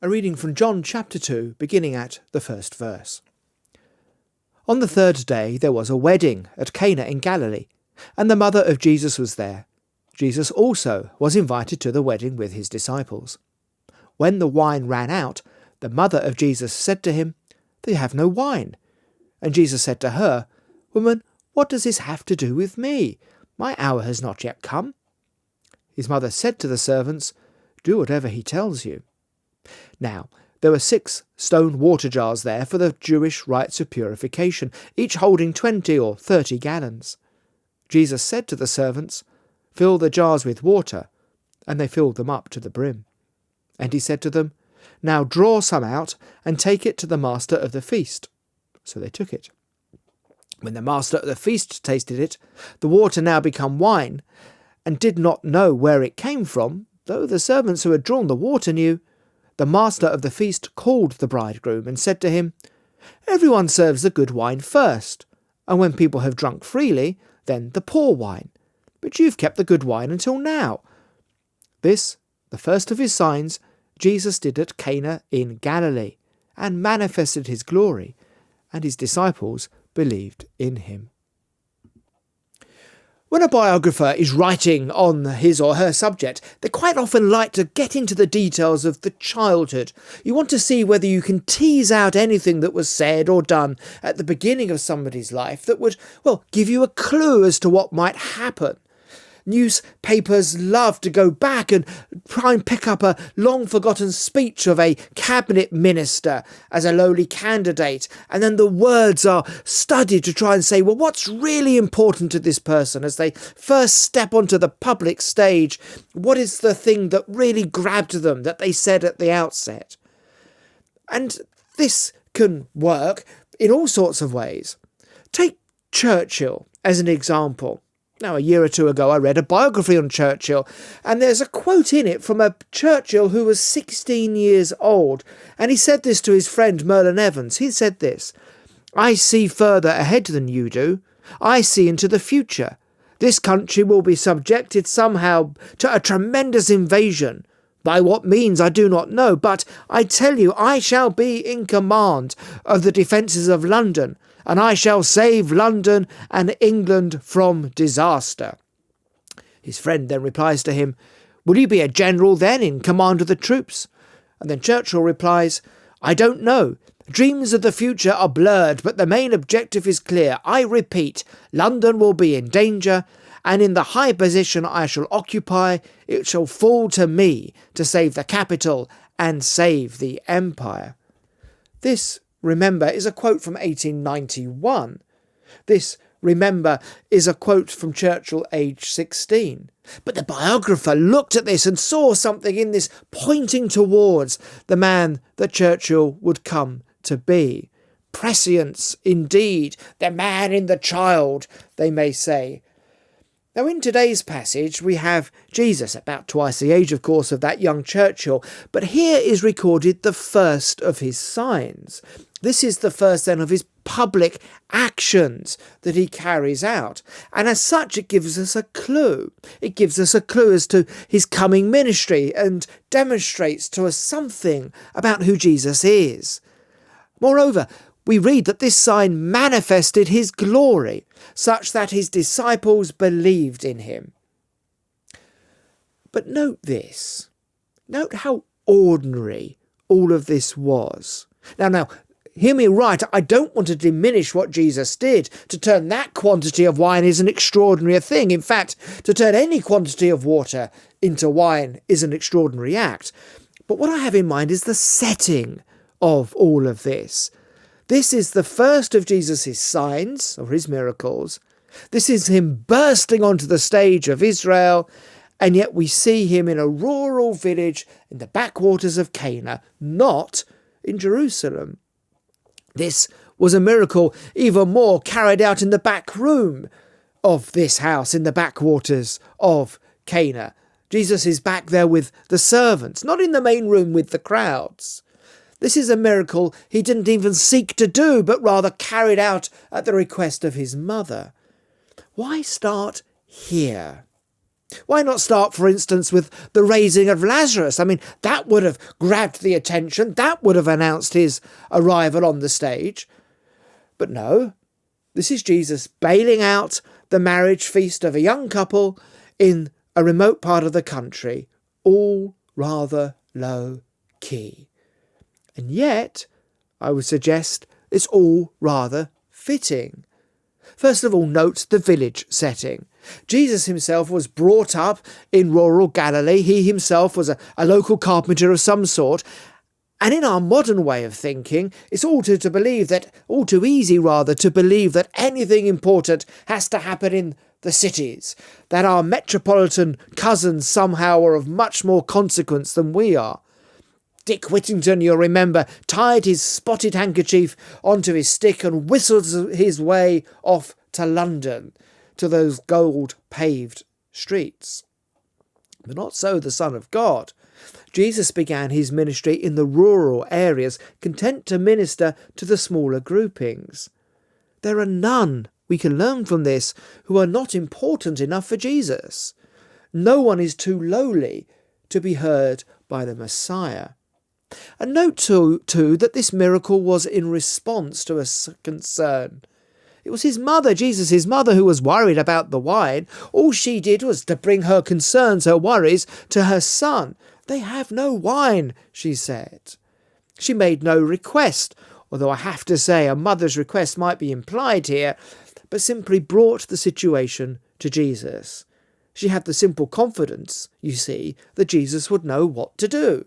A reading from John chapter 2, beginning at the first verse. On the third day there was a wedding at Cana in Galilee, and the mother of Jesus was there. Jesus also was invited to the wedding with his disciples. When the wine ran out, the mother of Jesus said to him, "They have no wine." And Jesus said to her, "Woman, what does this have to do with me? My hour has not yet come." His mother said to the servants, "Do whatever he tells you." Now, there were 6 stone water jars there for the Jewish rites of purification, each holding 20 or 30 gallons. Jesus said to the servants, "Fill the jars with water," and they filled them up to the brim. And he said to them, "Now draw some out and take it to the master of the feast." So they took it. When the master of the feast tasted it, the water now become wine, and did not know where it came from, though the servants who had drawn the water knew, the master of the feast called the bridegroom and said to him, "Everyone serves the good wine first, and when people have drunk freely, then the poor wine. But you've kept the good wine until now." This, the first of his signs, Jesus did at Cana in Galilee, and manifested his glory, and his disciples believed in him. When a biographer is writing on his or her subject, they quite often like to get into the details of the childhood. You want to see whether you can tease out anything that was said or done at the beginning of somebody's life that would, give you a clue as to what might happen. Newspapers love to go back and try and pick up a long-forgotten speech of a cabinet minister as a lowly candidate, and then the words are studied to try and say, what's really important to this person as they first step onto the public stage? What is the thing that really grabbed them that they said at the outset? And this can work in all sorts of ways. Take Churchill as an example. Now, a year or two ago, I read a biography on Churchill, and there's a quote in it from a Churchill who was 16 years old, and he said this to his friend Merlin Evans. He said this, "I see further ahead than you do. I see into the future. This country will be subjected somehow to a tremendous invasion. By what means I do not know, but I tell you I shall be in command of the defences of London, and I shall save London and England from disaster." His friend then replies to him, "Will you be a general then in command of the troops?" And then Churchill replies, "I don't know. Dreams of the future are blurred, but the main objective is clear. I repeat, London will be in danger, and in the high position I shall occupy, it shall fall to me to save the capital and save the empire." This, remember, is a quote from 1891. This, remember, is a quote from Churchill, age 16. But the biographer looked at this and saw something in this pointing towards the man that Churchill would come to be. Prescience, indeed, the man in the child, they may say. Now, in today's passage, we have Jesus, about twice the age, of course, of that young Churchill, but here is recorded the first of his signs. This is the first, then, of his public actions that he carries out, and as such, it gives us a clue. It gives us a clue as to his coming ministry and demonstrates to us something about who Jesus is. Moreover, we read that this sign manifested his glory, such that his disciples believed in him. But note this. Note how ordinary all of this was. Now, hear me right, I don't want to diminish what Jesus did. To turn that quantity of wine is an extraordinary thing. In fact, to turn any quantity of water into wine is an extraordinary act. But what I have in mind is the setting of all of this. This is the first of Jesus' signs, or his miracles. This is him bursting onto the stage of Israel, and yet we see him in a rural village in the backwaters of Cana, not in Jerusalem. This was a miracle even more carried out in the back room of this house, in the backwaters of Cana. Jesus is back there with the servants, not in the main room with the crowds. This is a miracle he didn't even seek to do, but rather carried out at the request of his mother. Why start here? Why not start, for instance, with the raising of Lazarus? I mean, that would have grabbed the attention. That would have announced his arrival on the stage. But no, this is Jesus bailing out the marriage feast of a young couple in a remote part of the country, all rather low key. And yet, I would suggest it's all rather fitting. First of all, note the village setting. Jesus himself was brought up in rural Galilee. He himself was a local carpenter of some sort. And in our modern way of thinking, it's all too easy to believe that anything important has to happen in the cities, that our metropolitan cousins somehow are of much more consequence than we are. Dick Whittington, you'll remember, tied his spotted handkerchief onto his stick and whistled his way off to London, to those gold-paved streets. But not so the Son of God. Jesus began his ministry in the rural areas, content to minister to the smaller groupings. There are none, we can learn from this, who are not important enough for Jesus. No one is too lowly to be heard by the Messiah. And note too that this miracle was in response to a concern. It was his mother, Jesus' mother, who was worried about the wine. All she did was to bring her concerns, her worries, to her son. "They have no wine," she said. She made no request, although I have to say a mother's request might be implied here, but simply brought the situation to Jesus. She had the simple confidence, you see, that Jesus would know what to do.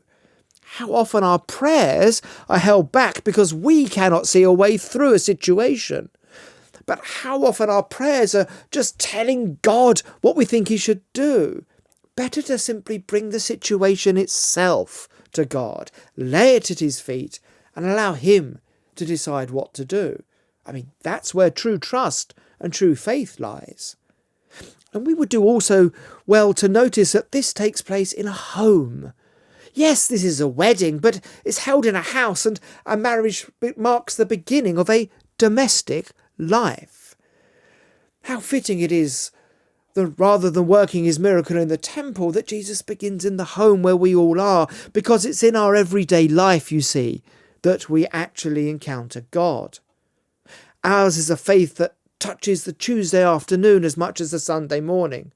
How often our prayers are held back because we cannot see a way through a situation. But how often our prayers are just telling God what we think he should do. Better to simply bring the situation itself to God, lay it at his feet, and allow him to decide what to do. I mean, that's where true trust and true faith lies. And we would do also well to notice that this takes place in a home. Yes, this is a wedding, but it's held in a house, and a marriage marks the beginning of a domestic life. How fitting it is that rather than working his miracle in the temple, that Jesus begins in the home where we all are, because it's in our everyday life, you see, that we actually encounter God. Ours is a faith that touches the Tuesday afternoon as much as the Sunday morning.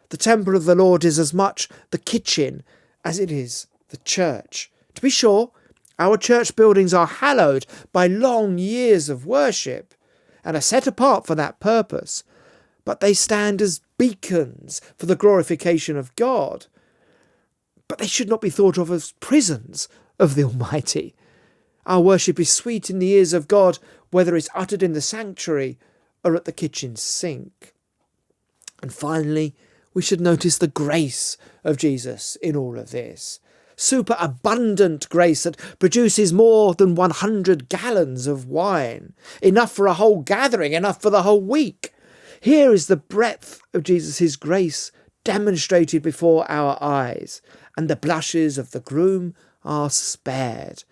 The temple of the Lord is as much the kitchen as it is the church. To be sure, our church buildings are hallowed by long years of worship and are set apart for that purpose, but they stand as beacons for the glorification of God. But they should not be thought of as prisons of the Almighty. Our worship is sweet in the ears of God, whether it's uttered in the sanctuary or at the kitchen sink. And finally, we should notice the grace of Jesus in all of this. Superabundant grace that produces more than 100 gallons of wine, enough for a whole gathering, enough for the whole week. Here is the breadth of Jesus' grace demonstrated before our eyes, and the blushes of the groom are spared.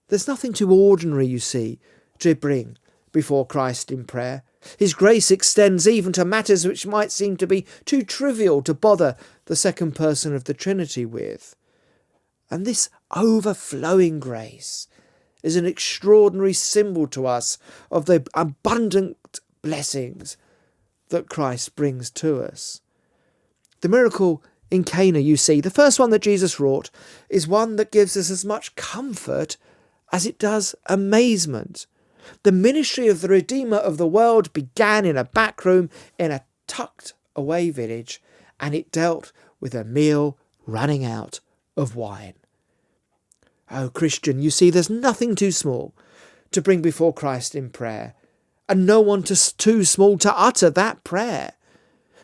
There's nothing too ordinary, you see, to bring before Christ in prayer. His grace extends even to matters which might seem to be too trivial to bother the second person of the Trinity with. And this overflowing grace is an extraordinary symbol to us of the abundant blessings that Christ brings to us. The miracle in Cana, you see, the first one that Jesus wrought, is one that gives us as much comfort as it does amazement. The ministry of the Redeemer of the world began in a back room in a tucked-away village, and it dealt with a meal running out of wine. Oh, Christian, you see, there's nothing too small to bring before Christ in prayer, and no one too small to utter that prayer.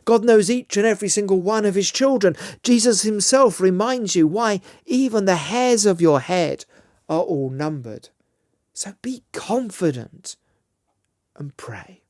God knows each and every single one of his children. Jesus himself reminds you why even the hairs of your head are all numbered. So be confident and pray.